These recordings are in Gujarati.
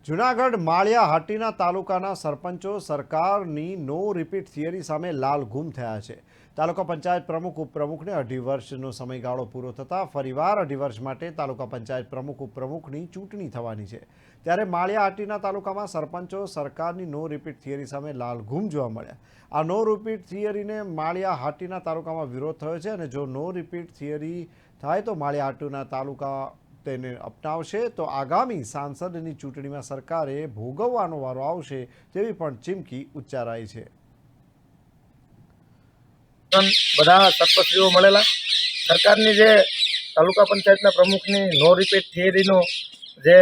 જૂનાગઢ માળિયા હાટીના તાલુકાના સરપંચો સરકારની નો રિપીટ થિયરી સામે લાલ ગુમ થયા છે। તાલુકા પંચાયત પ્રમુખ ઉપપ્રમુખને 2.5 વર્ષનો સમયગાળો પૂરો થતાં ફરીવાર 2.5 વર્ષ માટે તાલુકા પંચાયત પ્રમુખ ઉપપ્રમુખની ચૂંટણી થવાની છે। ત્યારે માળિયા હાટીના તાલુકામાં સરપંચો સરકારની નો રિપીટ થિયરી સામે લાલ ગુમ જોવા મળ્યા। આ નો રિપીટ થિયરીને માળિયા હાટીના તાલુકામાં વિરોધ થયો છે અને જો નો રિપીટ થિયરી થાય તો માળિયા હાટીના તાલુકા તેને અપનાવશે તો આગામી સાંસદની ચૂંટણીમાં સરકારે ભોગવવાનો વારો આવશે તેવી પણ ચીમકી ઉચ્ચારાઈ છે। બધા સરપંચીઓ મળેલા સરકારની જે તાલુકા પંચાયતના પ્રમુખની નો રિપીટ થિયરીનો જે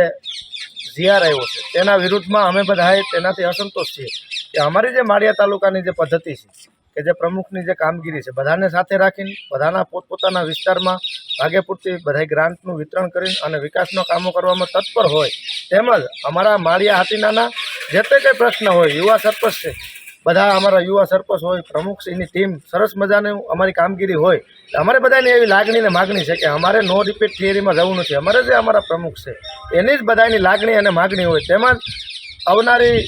જીઆર આવ્યો છે તેના વિરુદ્ધમાં અમે બધાએ તેનાથી અસંતોષ છીએ કે અમારી જે માળિયા તાલુકાની જે પદ્ધતિ છે કે જે પ્રમુખની જે કામગીરી છે બધાને સાથે રાખીને બધાના પોતપોતાના વિસ્તારમાં ભાગે પૂરતી બધા ગ્રાન્ટનું વિતરણ કરીને અને વિકાસના કામો કરવામાં તત્પર હોય તેમજ અમારા માળિયા હાટીનાના જે તે કંઈ પ્રશ્ન હોય યુવા સરપંચ છે બધા અમારા યુવા સરપંચ હોય પ્રમુખ એની ટીમ સરસ મજાની અમારી કામગીરી હોય અમારે બધાની એવી લાગણી અને માગણી છે કે અમારે નો રિપીટ થિયરીમાં જવું નથી। અમારે જે અમારા પ્રમુખ છે એની જ બધાની લાગણી અને માગણી હોય તેમજ આવનારી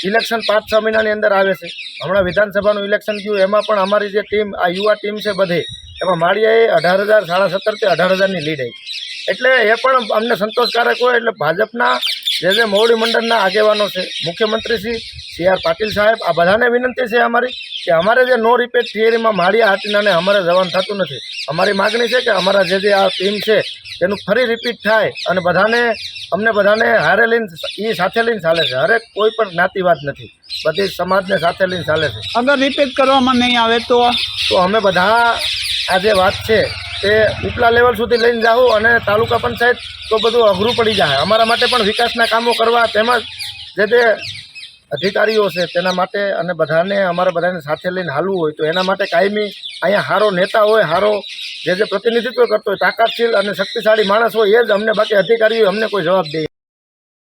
ઇલેક્શન 5-6 મહિનાની અંદર આવે છે। હમણાં વિધાનસભાનું ઇલેક્શન ગયું એમાં પણ અમારી જે ટીમ આ યુવા ટીમ છે બધે એમાં માળિયાએ 18,000 17,000 થી 18,000ની લીડ આવી એટલે એ પણ અમને સંતોષકારક હોય એટલે ભાજપના જે મોવડી મંડળના આગેવાનો છે મુખ્યમંત્રી શ્રી CR પાટીલ સાહેબ આ બધાને વિનંતી છે અમારી કે અમારે જે નો રિપીટ થિયરીમાં માળિયા હાટીનાને અમારે જવાનું થતું નથી। અમારી માગણી છે કે અમારા જે આ ટીમ છે તેનું ફરી રિપીટ થાય અને અમને બધાને હારે લઈને એ સાથે લઈને ચાલે છે। હરેક કોઈ પણ જ્ઞાતિવાદ નથી, બધી સમાજને સાથે લઈને ચાલે છે। અગર રિપીટ કરવામાં નહીં આવે તો અમે બધા આ જે વાત છે તે ઉપલા લેવલ સુધી લઈને જાઉં અને તાલુકા પંચાયત તો બધું અઘરું પડી જાય। અમારા માટે પણ વિકાસના કામો કરવા તેમજ જે અધિકારીઓ છે તેના માટે અને અમારા બધાને સાથે લઈને હાલવું હોય તો એના માટે કાયમી અહીંયા સારો નેતા હોય, સારો જે પ્રતિનિધિત્વ કરતો હોય, તાકાતશીલ અને શક્તિશાળી માણસ હોય એ જ અમને, બાકી અધિકારીઓ અમને કોઈ જવાબ દે